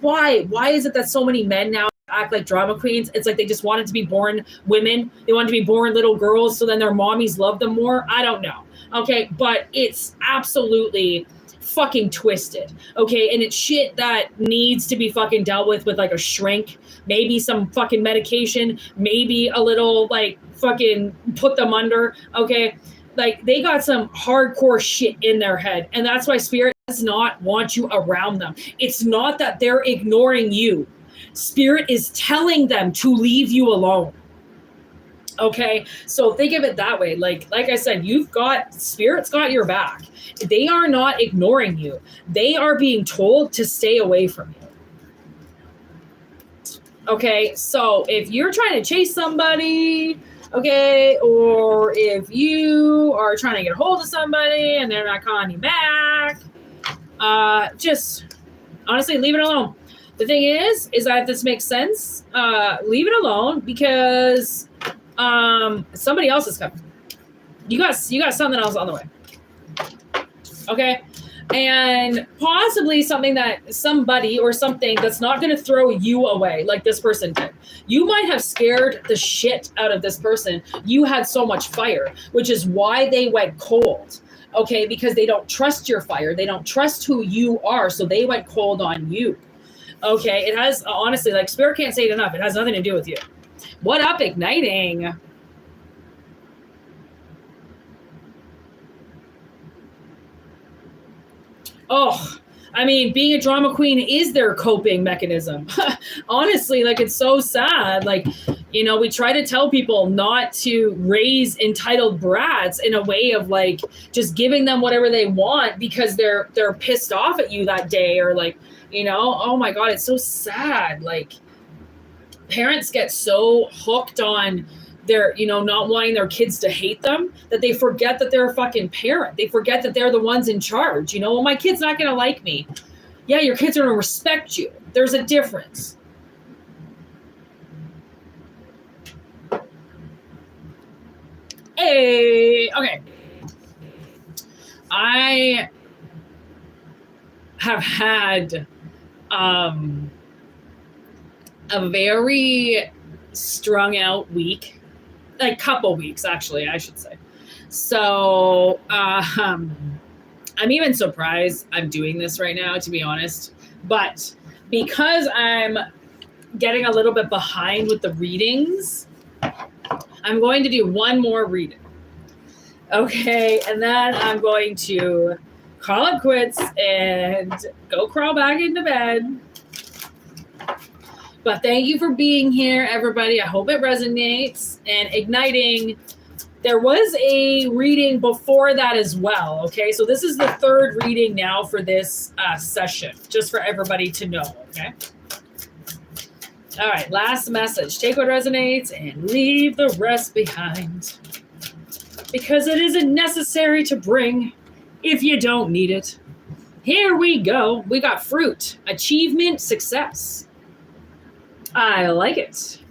is it that so many men now act like drama queens. It's like they just wanted to be born women. They wanted to be born little girls so then their mommies love them more. I don't know. Okay, but it's absolutely fucking twisted. Okay, and it's shit that needs to be fucking dealt with like a shrink, maybe some fucking medication, maybe a little like fucking put them under. Okay, like they got some hardcore shit in their head, and that's why spirit does not want you around them. It's not that they're ignoring you. Spirit is telling them to leave you alone. Okay, so think of it that way. Like I said, spirit's got your back. They are not ignoring you. They are being told to stay away from you. Okay, so if you're trying to chase somebody, okay, or if you are trying to get a hold of somebody and they're not calling you back, just honestly leave it alone. The thing is that if this makes sense, leave it alone because somebody else is coming. You got something else on the way. Okay? And possibly somebody or something that's not going to throw you away like this person did. You might have scared the shit out of this person. You had so much fire, which is why they went cold. Okay? Because they don't trust your fire. They don't trust who you are. So they went cold on you. Okay? It has, honestly, like spirit can't say it enough. It has nothing to do with you. What up, igniting? Oh, I mean, being a drama queen is their coping mechanism. Honestly, like it's so sad. Like, you know, we try to tell people not to raise entitled brats in a way of like just giving them whatever they want because they're pissed off at you that day or like, you know, oh my God, it's so sad. Like parents get so hooked on their, you know, not wanting their kids to hate them that they forget that they're a fucking parent. They forget that they're the ones in charge. You know, well, my kid's not going to like me. Yeah, your kids are going to respect you. There's a difference. Hey, okay. I have had a very strung out week. Like couple weeks, actually, I should say. So I'm even surprised I'm doing this right now, to be honest. But because I'm getting a little bit behind with the readings, I'm going to do one more reading. Okay, and then I'm going to call it quits and go crawl back into bed. But thank you for being here, everybody. I hope it resonates. And igniting, there was a reading before that as well, okay? So this is the third reading now for this session, just for everybody to know, okay? All right, last message. Take what resonates and leave the rest behind. Because it isn't necessary to bring if you don't need it. Here we go. We got fruit, achievement, success. I like it.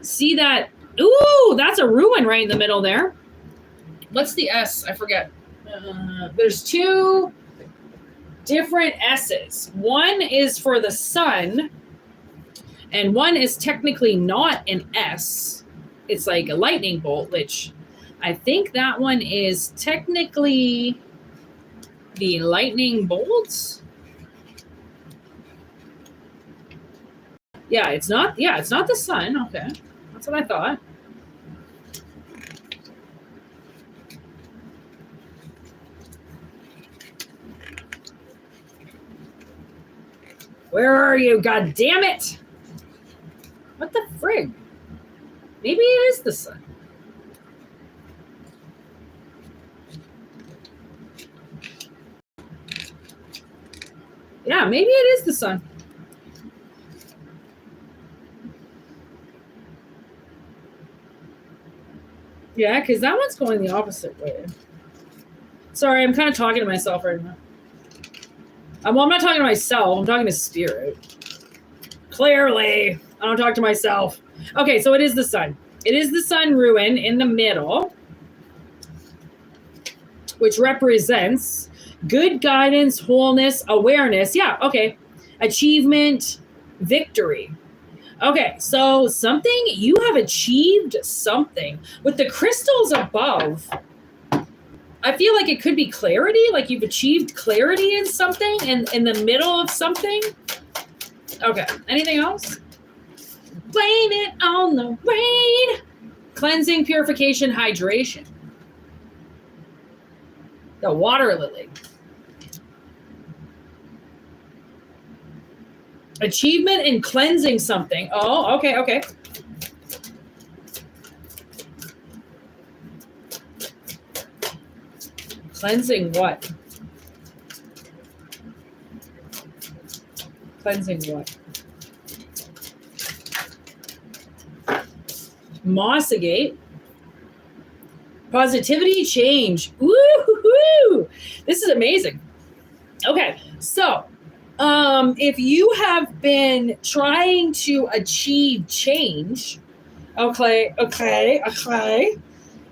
See that? Ooh, that's a ruin right in the middle there. What's the S? I forget. There's two different S's. One is for the sun, and one is technically not an S. It's like a lightning bolt, which I think that one is technically the lightning bolt. Yeah, it's not the sun. Okay. That's what I thought. Where are you? God damn it. What the frig? Maybe it is the sun. Yeah, maybe it is the sun. Yeah, because that one's going the opposite way. Sorry, I'm kind of talking to myself right now. Well, I'm not talking to myself. I'm talking to spirit. Clearly, I don't talk to myself. Okay, so it is the sun. It is the sun ruin in the middle, which represents good guidance, wholeness, awareness. Yeah, okay. Achievement, victory. Okay, so something, you have achieved something. With the crystals above, I feel like it could be clarity, like you've achieved clarity in something, in the middle of something. Okay, anything else? Blame it on the rain. Cleansing, purification, hydration. The water lily. Achievement in cleansing something. Oh, okay. Cleansing what? Cleansing what? Mossagate. Positivity change. Woo-hoo-hoo! This is amazing. Okay, so if you have been trying to achieve change, okay,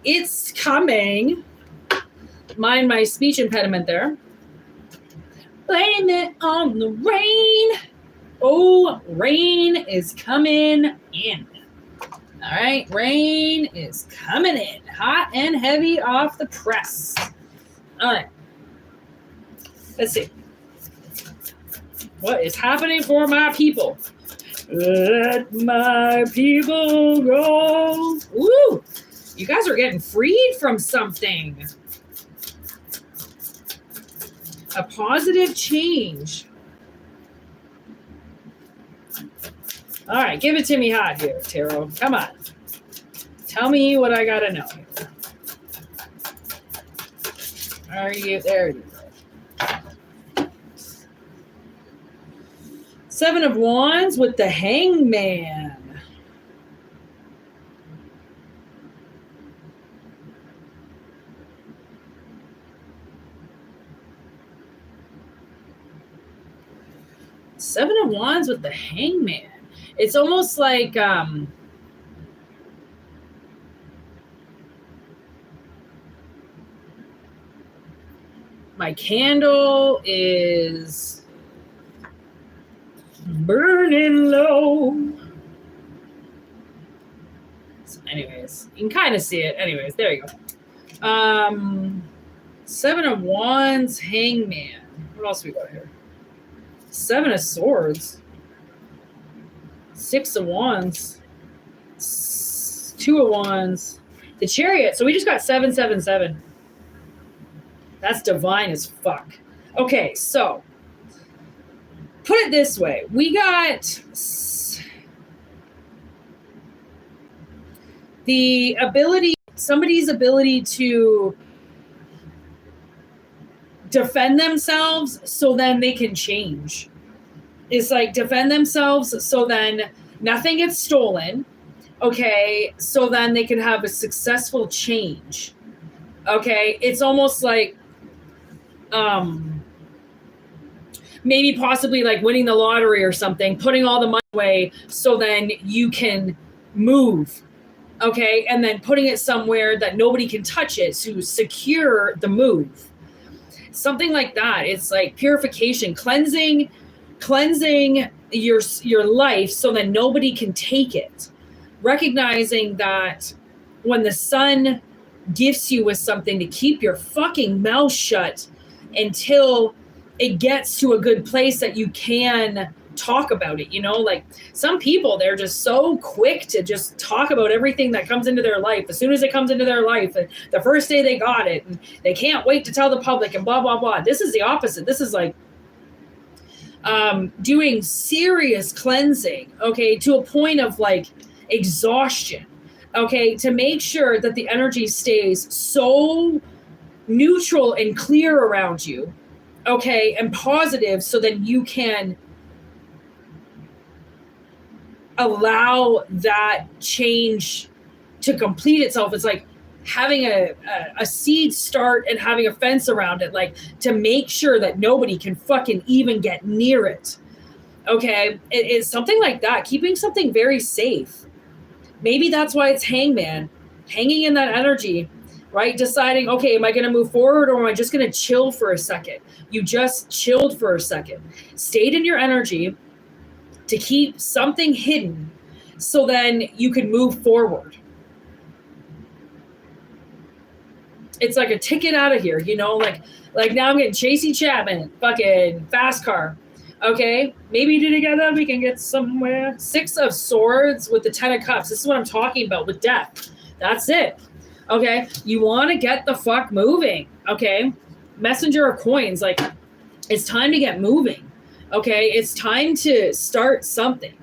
it's coming. Mind my speech impediment there. Blame it on the rain. Oh, rain is coming in. All right, rain is coming in. Hot and heavy off the press. All right. Let's see. What is happening for my people? Let my people go. Woo! You guys are getting freed from something. A positive change. All right, give it to me hot here, Tarot. Come on. Tell me what I gotta know. Are you there? You go. 7 of Wands with the Hangman. Seven of Wands with the Hangman. It's almost like my candle is burning low. So anyways, you can kind of see it. Anyways, there you go. 7 of Wands, Hangman. What else we got here? 7 of Swords. 6 of Wands. 2 of Wands. The Chariot. So we just got 7, 7, 7. That's divine as fuck. Okay, so put it this way. We got the ability, somebody's ability to defend themselves so then they can change. It's like defend themselves so then nothing gets stolen. Okay, so then they can have a successful change. Okay, it's almost like maybe possibly like winning the lottery or something, putting all the money away so then you can move. Okay, and then putting it somewhere that nobody can touch it to secure the move. Something like that. It's like purification, cleansing your life so that nobody can take it. Recognizing that when the sun gifts you with something, to keep your fucking mouth shut until it gets to a good place that you can talk about it. You know, like some people, they're just so quick to just talk about everything that comes into their life as soon as it comes into their life, and the first day they got it, and they can't wait to tell the public, and blah blah blah. This is the opposite. This is like doing serious cleansing, okay, to a point of like exhaustion, okay, to make sure that the energy stays so neutral and clear around you, okay, and positive, so that you can allow that change to complete itself. It's like having a seed start and having a fence around it, like to make sure that nobody can fucking even get near it. Okay, it is something like that, keeping something very safe. Maybe that's why it's Hangman, hanging in that energy, right? Deciding, okay, am I going to move forward or am I just going to chill for a second? You just chilled for a second, stayed in your energy to keep something hidden so then you can move forward. It's like a ticket out of here, you know, like now I'm getting Chasey Chapman, fucking fast car. Okay, maybe together we can get somewhere. 6 of Swords with the 10 of Cups. This is what I'm talking about with death. That's it. Okay, you want to get the fuck moving. Okay, Messenger of Coins, like, it's time to get moving. Okay, it's time to start something.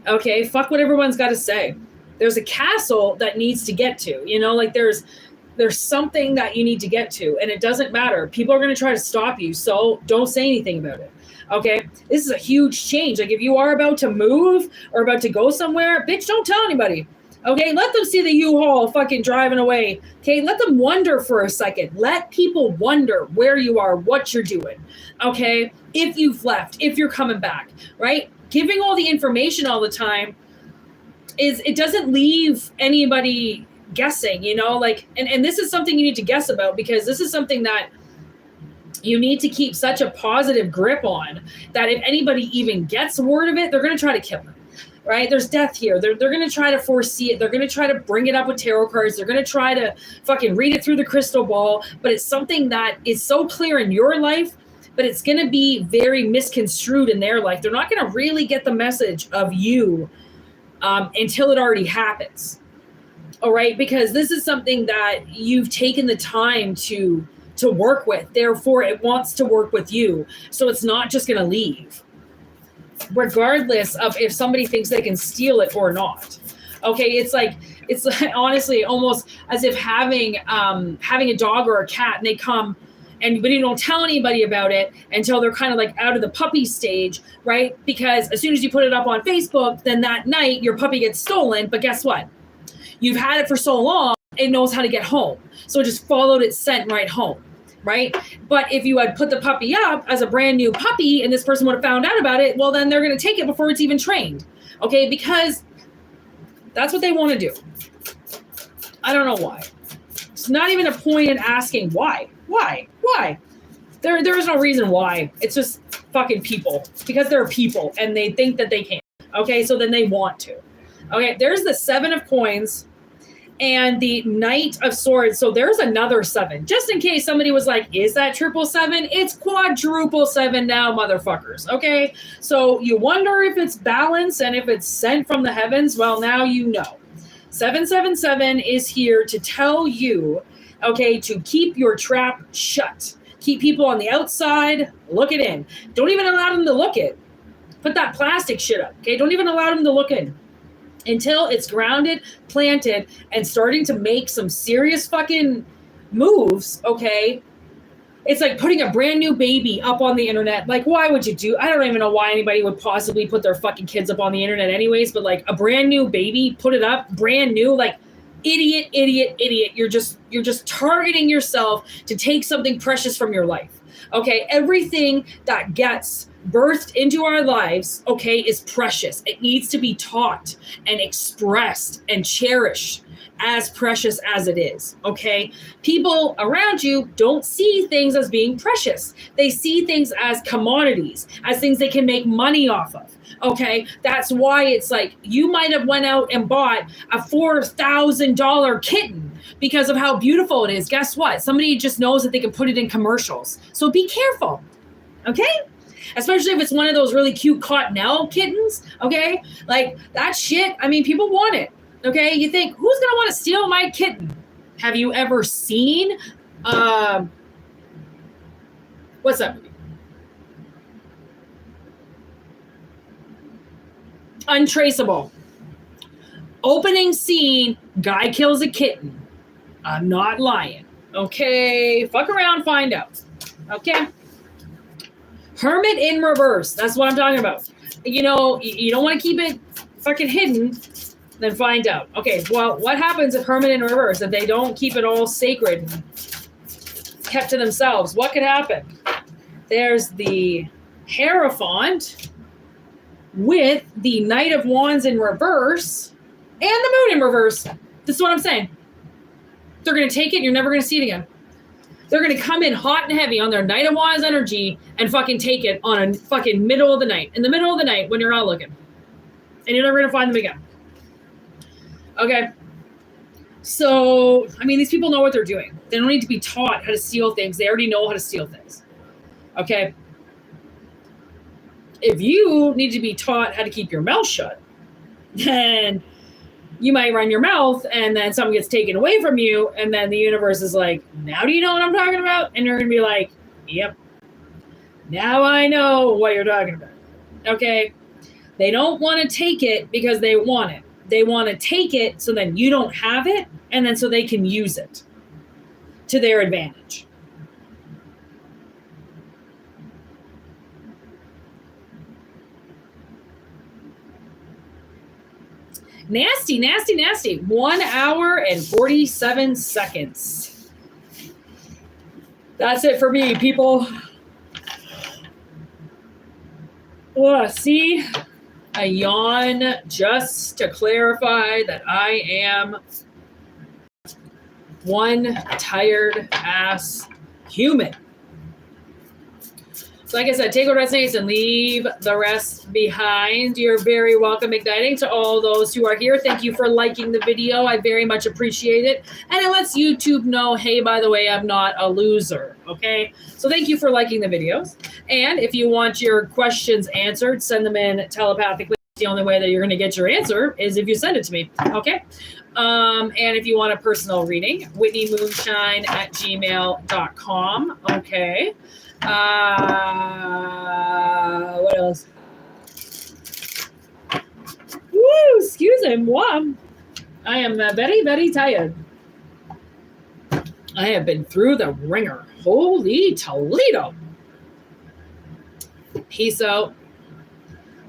Okay, fuck what everyone's got to say. There's a castle that needs to get to, you know, like there's something that you need to get to, and it doesn't matter. People are going to try to stop you, so don't say anything about it. Okay, this is a huge change. Like, if you are about to move or about to go somewhere, bitch, don't tell anybody. Okay, let them see the U-Haul fucking driving away. Okay, let them wonder for a second. Let people wonder where you are, what you're doing. Okay, if you've left, if you're coming back, right? Giving all the information all the time it doesn't leave anybody guessing, you know, like, and this is something you need to guess about, because this is something that you need to keep such a positive grip on that if anybody even gets word of it, they're going to try to kill it. Right? There's death here. They're going to try to foresee it. They're going to try to bring it up with tarot cards. They're going to try to fucking read it through the crystal ball. But it's something that is so clear in your life, but it's going to be very misconstrued in their life. They're not going to really get the message of you until it already happens. All right? Because this is something that you've taken the time to work with. Therefore, it wants to work with you. So it's not just going to leave, regardless of if somebody thinks they can steal it or not. Okay, it's like honestly almost as if having a dog or a cat, and they come but you don't tell anybody about it until they're kind of like out of the puppy stage, right? Because as soon as you put it up on Facebook, then that night your puppy gets stolen. But guess what? You've had it for so long, it knows how to get home. So it just followed its scent right home. Right? But if you had put the puppy up as a brand new puppy and this person would have found out about it, well, then they're going to take it before it's even trained. Okay? Because that's what they want to do. I don't know why. It's not even a point in asking why. Why? There is no reason why. It's just fucking people. Because they're people and they think that they can. Okay? So then they want to. Okay? There's the 7 of Coins and the Knight of Swords. So there's another 7. Just in case somebody was like, is that 777? It's quadruple 7 now, motherfuckers. Okay? So you wonder if it's balance and if it's sent from the heavens. Well, now you know. 777 is here to tell you, okay, to keep your trap shut. Keep people on the outside, look it in. Don't even allow them to look it. Put that plastic shit up. Okay? Don't even allow them to look in. Until it's grounded, planted, and starting to make some serious fucking moves, okay? It's like putting a brand new baby up on the internet. Like, why would you do? I don't even know why anybody would possibly put their fucking kids up on the internet anyways, but like a brand new baby, put it up, brand new, like idiot. You're just targeting yourself to take something precious from your life. Okay? Everything that gets birthed into our lives, okay, is precious. It needs to be taught and expressed and cherished as precious as it is, okay? People around you don't see things as being precious. They see things as commodities, as things they can make money off of, okay? That's why it's like you might have went out and bought a $4,000 kitten because of how beautiful it is. Guess what? Somebody just knows that they can put it in commercials. So be careful, okay? Especially if it's one of those really cute Cottonelle kittens, okay? Like, that shit, I mean, people want it, okay? You think, who's going to want to steal my kitten? Have you ever seen, what's that movie? Untraceable. Opening scene, guy kills a kitten. I'm not lying, okay? Fuck around, find out, okay? Hermit in reverse. That's what I'm talking about. You know, you don't want to keep it fucking hidden, then find out. Okay, well, what happens if Hermit in reverse? If they don't keep it all sacred and kept to themselves, what could happen? There's the Hierophant with the Knight of Wands in reverse and the Moon in reverse. This is what I'm saying. They're going to take it and you're never going to see it again. They're going to come in hot and heavy on their Knight of Wands energy and fucking take it on a fucking middle of the night. In the middle of the night when you're not looking. And you're never going to find them again. Okay. So, I mean, these people know what they're doing. They don't need to be taught how to steal things. They already know how to steal things. Okay. If you need to be taught how to keep your mouth shut, then you might run your mouth and then something gets taken away from you. And then the universe is like, now do you know what I'm talking about? And you're going to be like, yep. Now I know what you're talking about. Okay. They don't want to take it because they want it. They want to take it so then you don't have it, and then so they can use it to their advantage. Nasty, nasty, nasty. 1 hour and 47 seconds. That's it for me, people. See? A yawn just to clarify that I am one tired ass human. So like I said, take what resonates and leave the rest behind. You're very welcome. Igniting to all those who are here. Thank you for liking the video. I very much appreciate it. And it lets YouTube know, hey, by the way, I'm not a loser. Okay. So thank you for liking the videos. And if you want your questions answered, send them in telepathically. The only way that you're going to get your answer is if you send it to me. Okay. And if you want a personal reading, whitneymoonshine@gmail.com. Okay. What else? Woo, excusez-moi. I am very, very tired. I have been through the ringer. Holy Toledo. Peace out.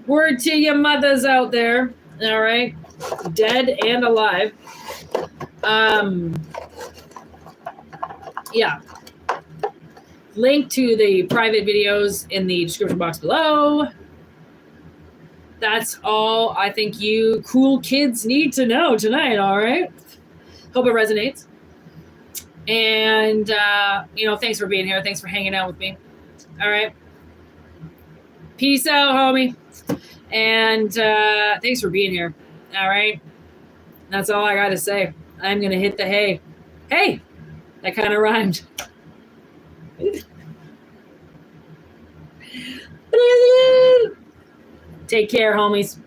Word to your mothers out there. All right. Dead and alive. Yeah. Link to the private videos in the description box below. That's all I think you cool kids need to know tonight, all right? Hope it resonates. And, thanks for being here. Thanks for hanging out with me. All right. Peace out, homie. And thanks for being here. All right. That's all I got to say. I'm going to hit the hay. Hey, that kind of rhymed. Take care, homies.